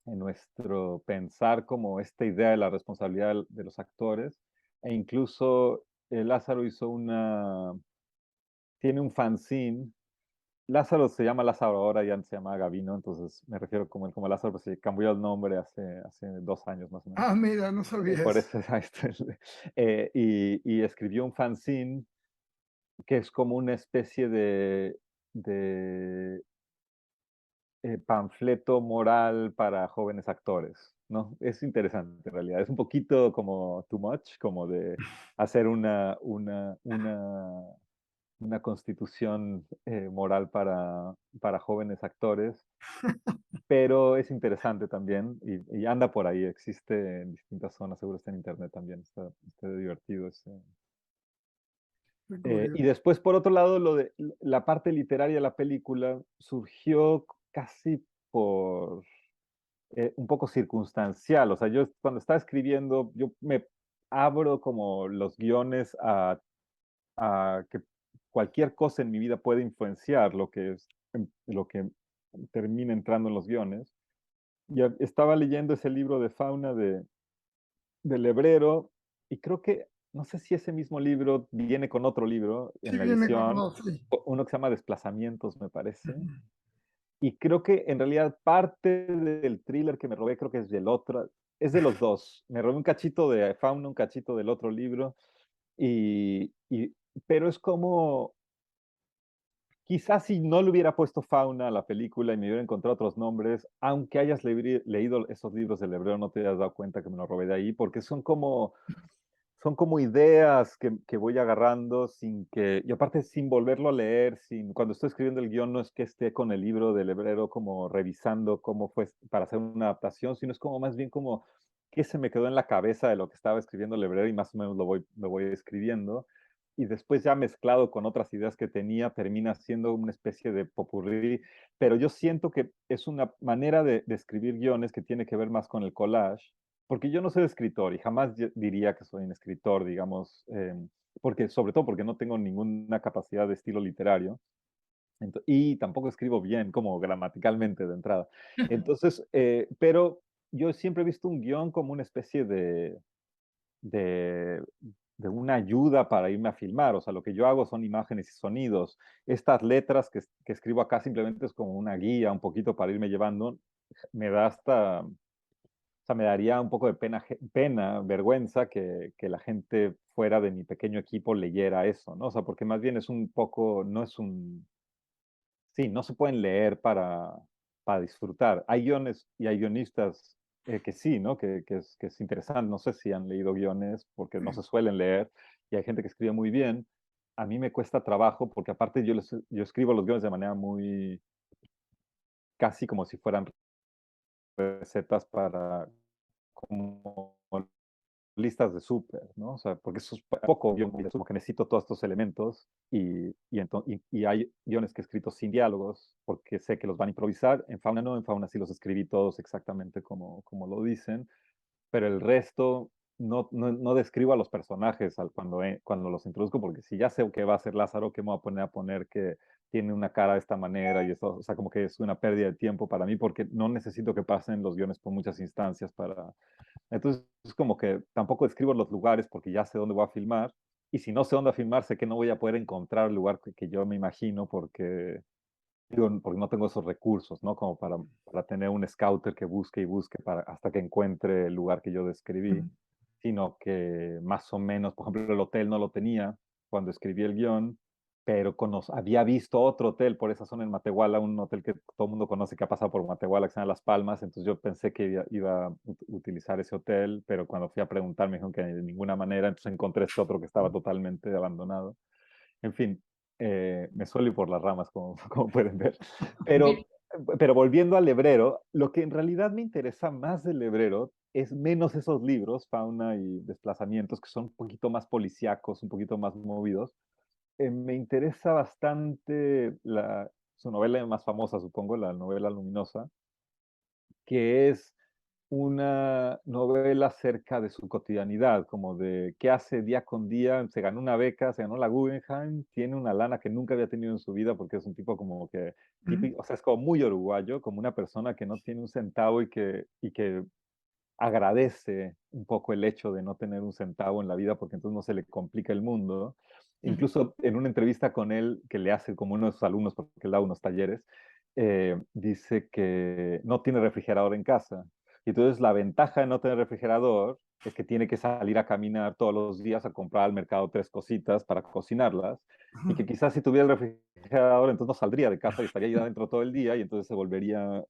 nuestro pensar como esta idea de la responsabilidad de los actores, e incluso Lázaro tiene un fanzine. Lázaro se llama Lázaro ahora, ya antes se llamaba Gavino, entonces me refiero como Lázaro, pues se cambió el nombre hace 2 años más o menos. Ah, mira, no sabía Por eso. eso, y escribió un fanzine que es como una especie de panfleto moral para jóvenes actores, ¿no? Es interesante en realidad. Es un poquito como too much, como de hacer una constitución moral para jóvenes actores, pero es interesante también y anda por ahí, existe en distintas zonas, seguro está en internet también, está divertido ese. Qué Y curioso. después, por otro lado, lo de la parte literaria de la película surgió casi por un poco circunstancial. O sea, yo cuando estaba escribiendo, yo me abro como los guiones a que cualquier cosa en mi vida puede influenciar lo que termina entrando en los guiones. Ya estaba leyendo ese libro de fauna del Lebrero y creo que, no sé si ese mismo libro viene con otro libro Sí, en la viene con edición, dos, sí. uno que se llama Desplazamientos, me parece. Ujú. Y creo que en realidad parte del thriller que me robé, creo que es del otro, es de los dos. Me robé un cachito de fauna, un cachito del otro libro, y, y- pero es como, quizás si no le hubiera puesto fauna a la película y me hubiera encontrado otros nombres, aunque hayas leído esos libros del hebreo, no te hayas dado cuenta que me lo robé de ahí, porque son como ideas que voy agarrando sin que, y aparte sin volverlo a leer, cuando estoy escribiendo el guión no es que esté con el libro del hebrero como revisando cómo fue para hacer una adaptación, sino es como más bien como qué se me quedó en la cabeza de lo que estaba escribiendo el hebrero y más o menos lo voy escribiendo. Y después ya mezclado con otras ideas que tenía, termina siendo una especie de popurrí, pero yo siento que es una manera de escribir guiones que tiene que ver más con el collage, porque yo no soy escritor y jamás diría que soy un escritor, digamos, porque, sobre todo porque no tengo ninguna capacidad de estilo literario y tampoco escribo bien, como gramaticalmente de entrada. Entonces, pero yo siempre he visto un guión como una especie de, de una ayuda para irme a filmar. O sea, lo que yo hago son imágenes y sonidos. Estas letras que escribo acá simplemente es como una guía, un poquito para irme llevando. Me da hasta, o sea, me daría un poco de pena, vergüenza que la gente fuera de mi pequeño equipo leyera eso, ¿no? O sea, porque más bien es un poco, no es un, sí, no se pueden leer para disfrutar. Hay guiones y hay guionistas que sí, ¿no? Que es interesante. No sé si han leído guiones porque no se suelen leer y hay gente que escribe muy bien. A mí me cuesta trabajo porque aparte yo escribo los guiones de manera muy, casi como si fueran recetas para como listas de súper, ¿no? O sea, porque eso es poco, yo como que necesito todos estos elementos y hay guiones que he escrito sin diálogos porque sé que los van a improvisar. En Fauna no, en Fauna sí los escribí todos exactamente como lo dicen, pero el resto no describo a los personajes cuando los introduzco, porque si ya sé qué va a hacer Lázaro, ¿qué me voy a poner que tiene una cara de esta manera? Y eso, o sea, como que es una pérdida de tiempo para mí, porque no necesito que pasen los guiones por muchas instancias para... Entonces, es como que tampoco describo los lugares porque ya sé dónde voy a filmar, y si no sé dónde filmar, sé que no voy a poder encontrar el lugar que yo me imagino porque no tengo esos recursos, ¿no? Como para tener un scouter que busque y busque hasta que encuentre el lugar que yo describí, sino que más o menos, por ejemplo, el hotel no lo tenía cuando escribí el guión, pero había visto otro hotel por esa zona en Matehuala, un hotel que todo el mundo conoce que ha pasado por Matehuala, que se llama Las Palmas, entonces yo pensé que iba a utilizar ese hotel, pero cuando fui a preguntar me dijeron que de ninguna manera, entonces encontré este otro que estaba totalmente abandonado. En fin, me suelo ir por las ramas, como, como pueden ver. Pero, pero volviendo al Lebrero, lo que en realidad me interesa más del Lebrero es menos esos libros, Fauna y Desplazamientos, que son un poquito más policíacos, un poquito más movidos. Me interesa bastante su novela más famosa, supongo, la novela Luminosa, que es una novela acerca de su cotidianidad, como de qué hace día con día. Se ganó una beca, se ganó la Guggenheim, tiene una lana que nunca había tenido en su vida porque es un tipo como que, típico, o sea, es como muy uruguayo, como una persona que no tiene un centavo y que agradece un poco el hecho de no tener un centavo en la vida porque entonces no se le complica el mundo. Incluso en una entrevista con él que le hace como uno de sus alumnos, porque él da unos talleres, dice que no tiene refrigerador en casa. Y entonces la ventaja de no tener refrigerador es que tiene que salir a caminar todos los días a comprar al mercado 3 cositas para cocinarlas, y que quizás si tuviera el refrigerador, entonces no saldría de casa y estaría ahí adentro todo el día, y entonces se volvería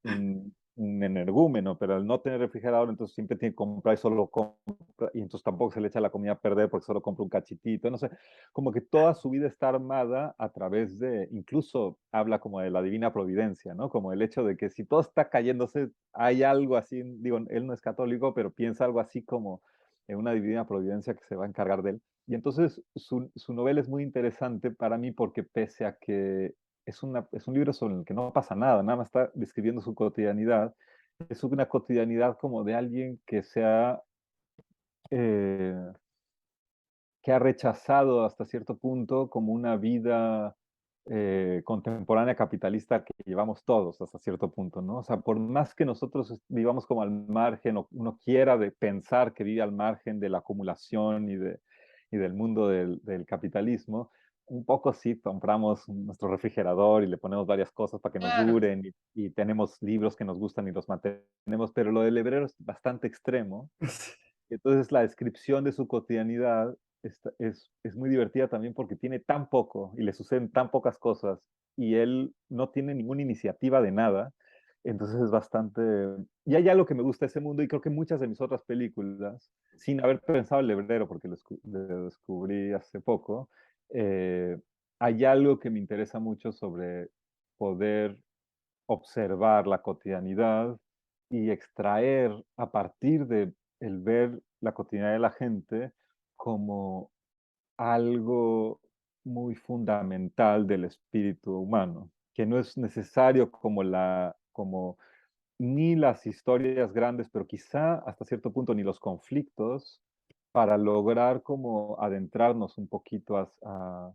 un energúmeno, pero al no tener refrigerador, entonces siempre tiene que comprar y solo compra, y entonces tampoco se le echa la comida a perder porque solo compra un cachitito, no sé, como que toda su vida está armada a través de, incluso habla como de la divina providencia, ¿no? Como el hecho de que si todo está cayéndose, hay algo así, digo, él no es católico, pero piensa algo así como en una divina providencia que se va a encargar de él. Y entonces su novela es muy interesante para mí porque pese a que es un libro sobre el que no pasa nada, nada más está describiendo su cotidianidad, es una cotidianidad como de alguien eh, que ha rechazado hasta cierto punto como una vida contemporánea capitalista que llevamos todos hasta cierto punto, ¿no? O sea, por más que nosotros vivamos como al margen, o uno quiera de pensar que vive al margen de la acumulación y del mundo del capitalismo, un poco sí compramos nuestro refrigerador y le ponemos varias cosas para que nos Claro. duren y tenemos libros que nos gustan y los mantenemos, pero lo del hebrero es bastante extremo. Entonces la descripción de su cotidianidad es muy divertida también porque tiene tan poco y le suceden tan pocas cosas y él no tiene ninguna iniciativa de nada. Entonces es bastante... Y hay algo que me gusta de ese mundo y creo que muchas de mis otras películas, sin haber pensado el hebrero porque lo descubrí hace poco, eh, hay algo que me interesa mucho sobre poder observar la cotidianidad y extraer a partir de el ver la cotidianidad de la gente como algo muy fundamental del espíritu humano, que no es necesario como ni las historias grandes, pero quizá hasta cierto punto ni los conflictos para lograr como adentrarnos un poquito a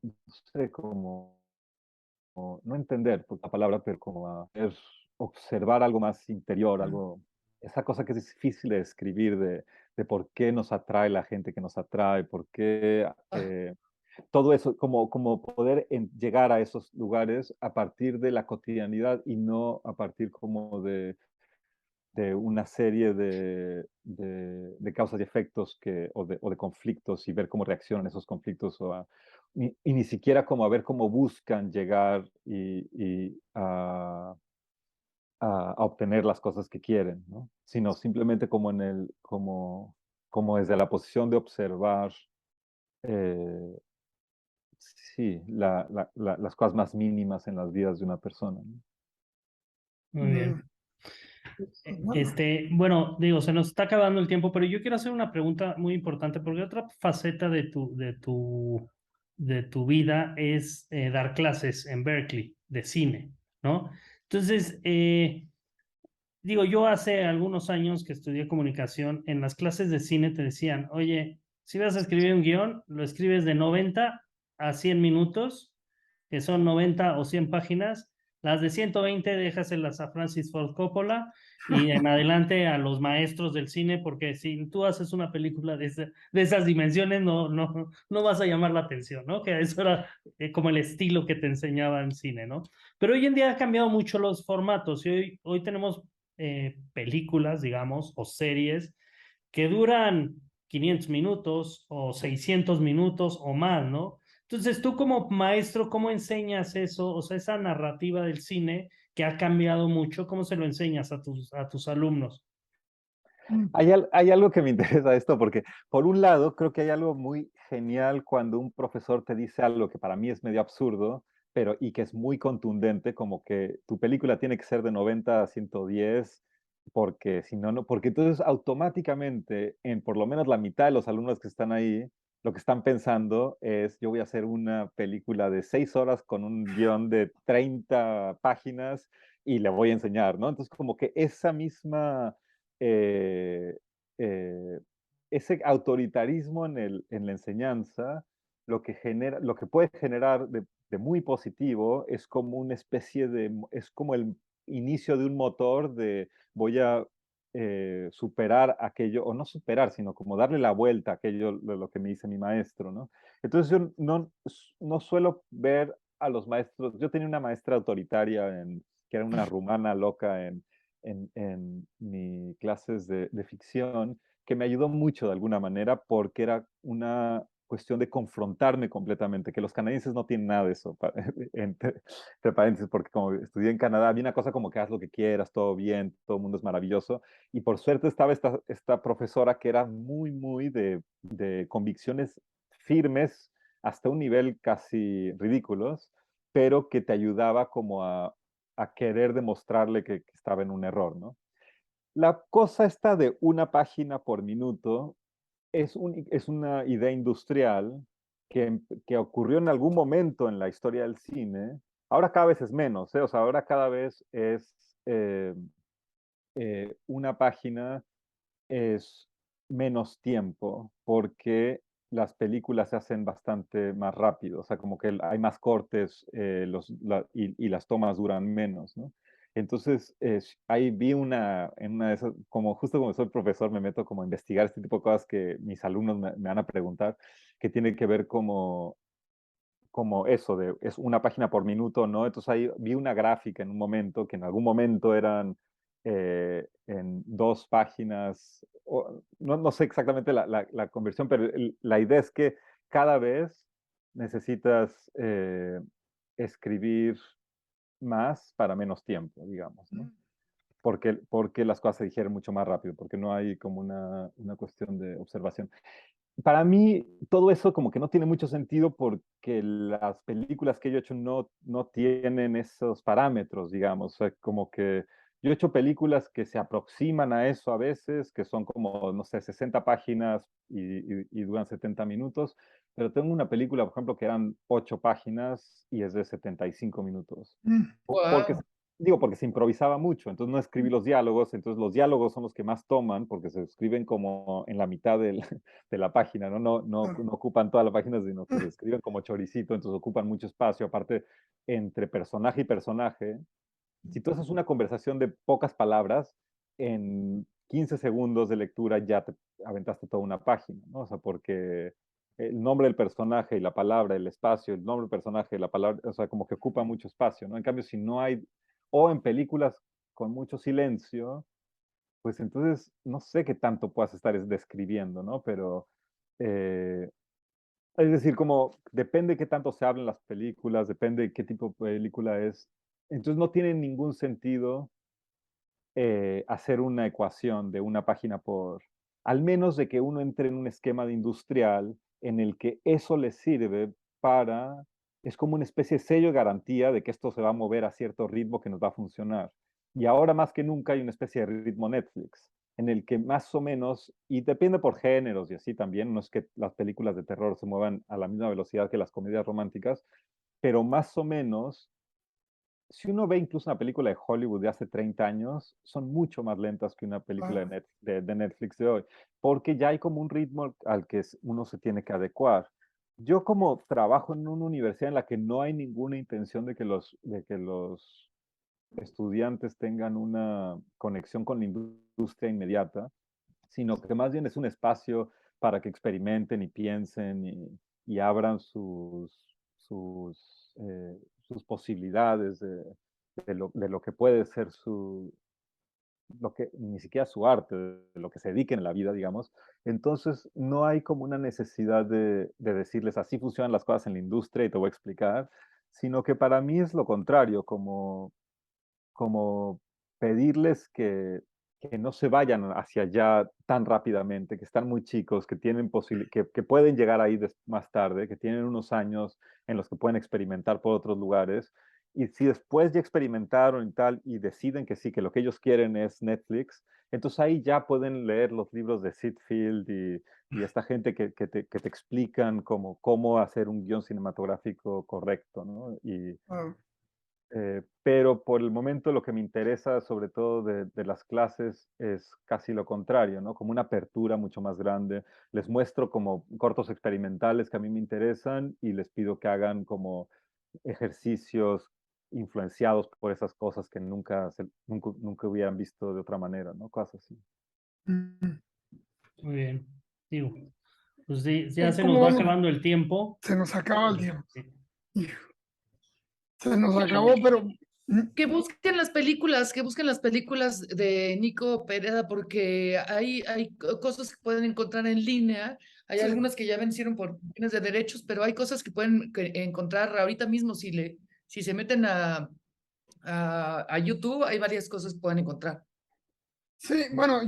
no sé, como no entender por la palabra, pero como a ver, observar algo más interior, algo, esa cosa que es difícil de describir de por qué nos atrae la gente que nos atrae, por qué Ah, todo eso, como poder llegar a esos lugares a partir de la cotidianidad y no a partir como de una serie de causas y efectos o de conflictos y ver cómo reaccionan esos conflictos y ni siquiera como a ver cómo buscan llegar y a obtener las cosas que quieren, ¿no? Sino simplemente como desde la posición de observar eh, sí, las cosas más mínimas en las vidas de una persona, ¿no? Muy Mm, bien. bueno, Bueno, digo, se nos está acabando el tiempo, pero yo quiero hacer una pregunta muy importante, porque otra faceta de tu vida es dar clases en Berkeley de cine, ¿no? Entonces, digo, yo hace algunos años que estudié comunicación, en las clases de cine te decían, oye, si vas a escribir un guión, lo escribes de 90 a 100 minutos, que son 90 o 100 páginas. Las de 120 déjaselas a Francis Ford Coppola y en adelante a los maestros del cine, porque si tú haces una película de esas dimensiones, no vas a llamar la atención, ¿no? Que eso era como el estilo que te enseñaba en cine, ¿no? Pero hoy en día ha cambiado mucho los formatos y hoy tenemos películas, digamos, o series que duran 500 minutos o 600 minutos o más, ¿no? Entonces, tú como maestro, ¿cómo enseñas eso? O sea, esa narrativa del cine que ha cambiado mucho, ¿cómo se lo enseñas a tus alumnos? mm, Hay algo que me interesa de esto, porque por un lado creo que hay algo muy genial cuando un profesor te dice algo que para mí es medio absurdo, pero y que es muy contundente, como que tu película tiene que ser de 90 a 110, porque si no, no, porque entonces automáticamente en por lo menos la mitad de los alumnos que están ahí, lo que están pensando es, yo voy a hacer una película de 6 horas con un guión de 30 páginas y le voy a enseñar, ¿no? Entonces como que esa misma eh, eh, ese autoritarismo en la enseñanza, lo que puede generar de muy positivo es como una especie es como el inicio de un motor de voy a superar aquello, o no superar, sino como darle la vuelta a aquello de lo que me dice mi maestro, ¿no? Entonces yo no suelo ver a los maestros, yo tenía una maestra autoritaria que era una rumana loca en mi clases de ficción, que me ayudó mucho de alguna manera porque era una cuestión de confrontarme completamente, que los canadienses no tienen nada de eso, entre paréntesis, porque como estudié en Canadá, había una cosa como que haz lo que quieras, todo bien, todo el mundo es maravilloso, y por suerte estaba esta profesora que era muy de convicciones firmes hasta un nivel casi ridículos, pero que te ayudaba como a querer demostrarle que estaba en un error, ¿no? La cosa está de una página por minuto es una idea industrial que ocurrió en algún momento en la historia del cine. Ahora cada vez es menos, ¿eh? O sea, ahora cada vez es una página es menos tiempo porque las películas se hacen bastante más rápido, o sea, como que hay más cortes y las tomas duran menos, ¿no? Entonces, ahí vi en una de esas, como justo como soy profesor, me meto como a investigar este tipo de cosas que mis alumnos me van a preguntar, que tienen que ver como eso, es una página por minuto, ¿no? Entonces ahí vi una gráfica en un momento, que en algún momento eran en 2 páginas, no sé exactamente la conversión, pero la idea es que cada vez necesitas escribir más para menos tiempo, digamos, ¿no? Porque las cosas se digieren mucho más rápido, porque no hay como una cuestión de observación. Para mí, todo eso como que no tiene mucho sentido porque las películas que yo he hecho no tienen esos parámetros, digamos. O sea, como que yo he hecho películas que se aproximan a eso a veces, que son como, no sé, 60 páginas y duran 70 minutos, pero tengo una película, por ejemplo, que eran 8 páginas y es de 75 minutos. Porque Wow. porque se improvisaba mucho, entonces no escribí los diálogos, entonces los diálogos son los que más toman porque se escriben como en la mitad de la página, ¿no? No ocupan toda la página, sino que se escriben como choricito, entonces ocupan mucho espacio, aparte entre personaje y personaje. Si tú haces una conversación de pocas palabras, en 15 segundos de lectura ya te aventaste toda una página, ¿no? O sea, porque el nombre del personaje y la palabra, el espacio, el nombre del personaje y la palabra, o sea, como que ocupa mucho espacio, ¿no? En cambio, si no hay, o en películas con mucho silencio, pues entonces no sé qué tanto puedas estar describiendo, ¿no? Pero, eh, es decir, como depende qué tanto se habla en las películas, depende qué tipo de película es. Entonces no tiene ningún sentido hacer una ecuación de una página al menos de que uno entre en un esquema de industrial en el que eso le sirve es como una especie de sello de garantía de que esto se va a mover a cierto ritmo que nos va a funcionar. Y ahora más que nunca hay una especie de ritmo Netflix, en el que más o menos, y depende por géneros y así también, no es que las películas de terror se muevan a la misma velocidad que las comedias románticas, pero más o menos si uno ve incluso una película de Hollywood de hace 30 años, son mucho más lentas que una película de Netflix de hoy, porque ya hay como un ritmo al que uno se tiene que adecuar. Yo como trabajo en una universidad en la que no hay ninguna intención de que los estudiantes tengan una conexión con la industria inmediata, sino que más bien es un espacio para que experimenten y piensen y abran sus posibilidades de lo que puede ser ni siquiera su arte, de lo que se dediquen en la vida, digamos. Entonces, no hay como una necesidad de decirles así funcionan las cosas en la industria y te voy a explicar, sino que para mí es lo contrario, como pedirles que no se vayan hacia allá tan rápidamente, que están muy chicos, que pueden llegar ahí más tarde, que tienen unos años en los que pueden experimentar por otros lugares. Y si después ya experimentaron y tal y deciden que sí, que lo que ellos quieren es Netflix, entonces ahí ya pueden leer los libros de Sid Field y esta gente que te explican cómo hacer un guión cinematográfico correcto, ¿no? Pero por el momento lo que me interesa sobre todo de las clases es casi lo contrario, ¿no? Como una apertura mucho más grande. Les muestro como cortos experimentales que a mí me interesan y les pido que hagan como ejercicios influenciados por esas cosas que nunca hubieran visto de otra manera, ¿no? Cosas así. Muy bien. Digo, pues sí, ya Pues, se ¿cómo nos va vamos? acabando el tiempo. Se nos acaba el tiempo. Sí. Hijo, se nos acabó, pero Que busquen las películas de Nico Pereda, porque hay cosas que pueden encontrar en línea, hay Sí. algunas que ya vencieron por cuestiones de derechos, pero hay cosas que pueden encontrar ahorita mismo si se meten a YouTube, hay varias cosas que pueden encontrar. Sí, bueno,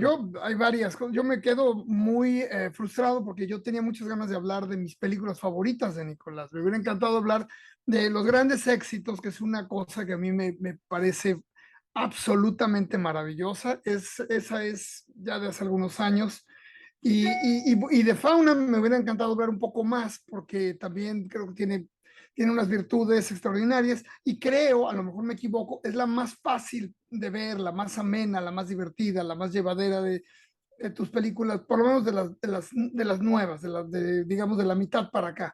hay varias cosas. Yo me quedo muy frustrado porque yo tenía muchas ganas de hablar de mis películas favoritas de Nicolás. Me hubiera encantado hablar de los grandes éxitos, que es una cosa que a mí me parece absolutamente maravillosa. Esa es ya de hace algunos años. Y de Fauna me hubiera encantado ver un poco más porque también creo que tiene unas virtudes extraordinarias y creo, a lo mejor me equivoco, es la más fácil de ver, la más amena, la más divertida, la más llevadera de tus películas, por lo menos de las nuevas, digamos de la mitad para acá.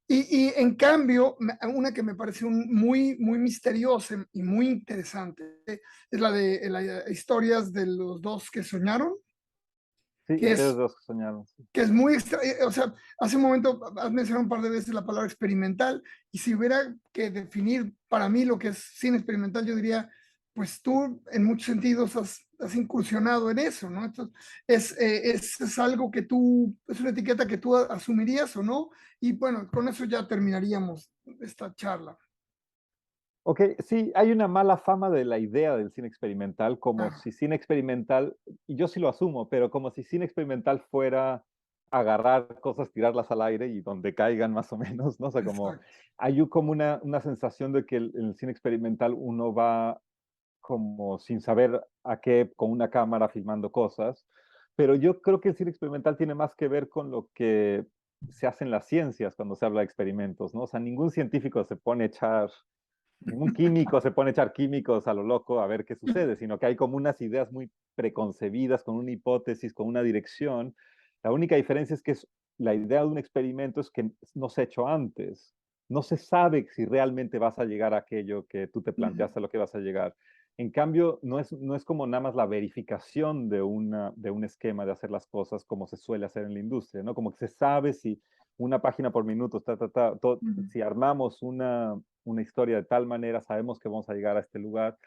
Y en cambio, una que me parece muy, muy misteriosa y muy interesante es la de las historias de los dos que soñaron, Sí, que ustedes es dos soñaron. Sí. que es muy extra, o sea, hace un momento has mencionado un par de veces la palabra experimental, y si hubiera que definir para mí lo que es cine experimental, yo diría, pues tú en muchos sentidos has incursionado en eso, ¿no? Entonces, es algo que es una etiqueta que tú asumirías o no, y bueno, con eso ya terminaríamos esta charla. Ok, sí, hay una mala fama de la idea del cine experimental, como Claro, si cine experimental, y yo sí lo asumo, pero como si cine experimental fuera agarrar cosas, tirarlas al aire y donde caigan más o menos, ¿no? O sea, como exacto. hay como una sensación de que el cine experimental uno va como sin saber a qué, con una cámara filmando cosas, pero yo creo que el cine experimental tiene más que ver con lo que se hace en las ciencias cuando se habla de experimentos, ¿no? O sea, ningún científico se pone a echar ningún químico se pone a echar químicos a lo loco a ver qué sucede, sino que hay como unas ideas muy preconcebidas, con una hipótesis, con una dirección. La única diferencia es que la idea de un experimento es que no se ha hecho antes. No se sabe si realmente vas a llegar a aquello que tú te planteaste a lo que vas a llegar. En cambio, no es como nada más la verificación de un esquema de hacer las cosas como se suele hacer en la industria, ¿no? Como que se sabe si una página por minuto, si armamos una historia de tal manera, sabemos que vamos a llegar a este lugar.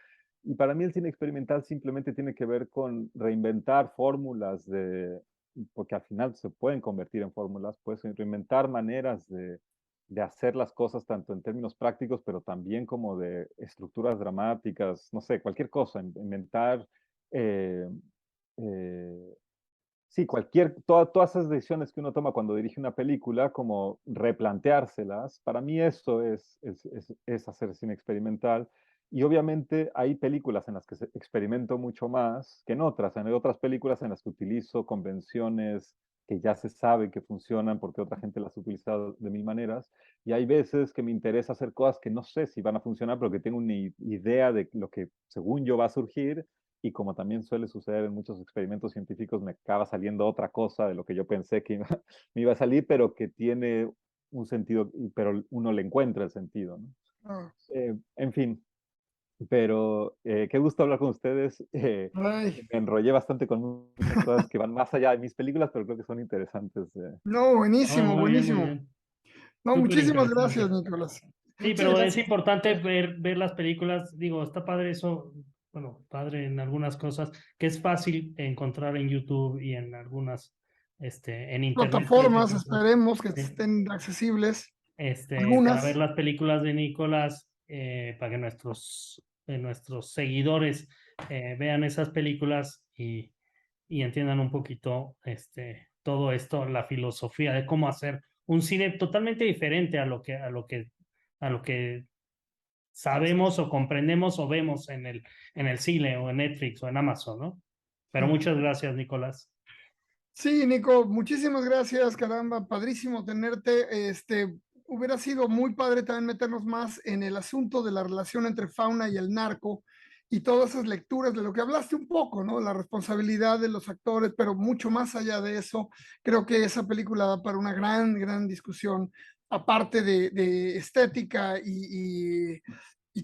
Y para mí el cine experimental simplemente tiene que ver con reinventar fórmulas porque al final se pueden convertir en fórmulas, pues reinventar maneras de hacer las cosas tanto en términos prácticos, pero también como de estructuras dramáticas, no sé, cualquier cosa, inventar eh, eh, sí, todas esas decisiones que uno toma cuando dirige una película, como replanteárselas, para mí eso es hacer cine experimental. Y obviamente hay películas en las que experimento mucho más que en otras. Hay otras películas en las que utilizo convenciones que ya se sabe que funcionan porque otra gente las ha utilizado de mil maneras. Y hay veces que me interesa hacer cosas que no sé si van a funcionar, pero que tengo una idea de lo que según yo va a surgir y como también suele suceder en muchos experimentos científicos, me acaba saliendo otra cosa de lo que yo pensé que me iba a salir, pero que tiene un sentido, pero uno le encuentra el sentido, ¿no? Ah, En fin, pero qué gusto hablar con ustedes. ay, Me enrollé bastante con muchas cosas que van más allá de mis películas, pero creo que son interesantes. no, Oh, buenísimo, muy bien, muy buenísimo. bien. No, Súper muchísimas gracias, interesante. Nicolás. Sí, Muchas pero es gracias. importante ver las películas. Digo, está padre eso, bueno, padre en algunas cosas, que es fácil encontrar en YouTube y en algunas, en Internet, cualquier Plataformas, cosa. esperemos que Sí. estén accesibles. Para ver Algunas. las películas de Nicolás, para que nuestros seguidores vean esas películas y entiendan un poquito todo esto, la filosofía de cómo hacer un cine totalmente diferente a lo que sabemos o comprendemos o vemos en el cine o en Netflix o en Amazon, ¿no? Pero muchas gracias, Nicolás. Sí, Nico, muchísimas gracias, caramba, padrísimo tenerte. Hubiera sido muy padre también meternos más en el asunto de la relación entre fauna y el narco y todas esas lecturas de lo que hablaste un poco, ¿no? La responsabilidad de los actores, pero mucho más allá de eso, creo que esa película da para una gran discusión, aparte de estética y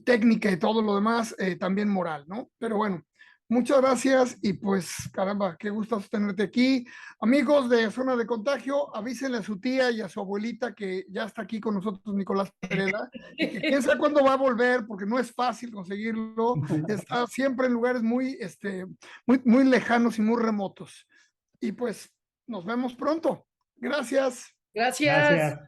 técnica y todo lo demás, también moral, ¿no? Pero bueno. Muchas gracias y pues caramba, qué gusto tenerte aquí. Amigos de Zona de Contagio, avísenle a su tía y a su abuelita que ya está aquí con nosotros Nicolás Pereda y que quién sabe cuándo va a volver porque no es fácil conseguirlo. Está siempre en lugares muy lejanos y muy remotos. Y pues nos vemos pronto. Gracias. Gracias. Gracias.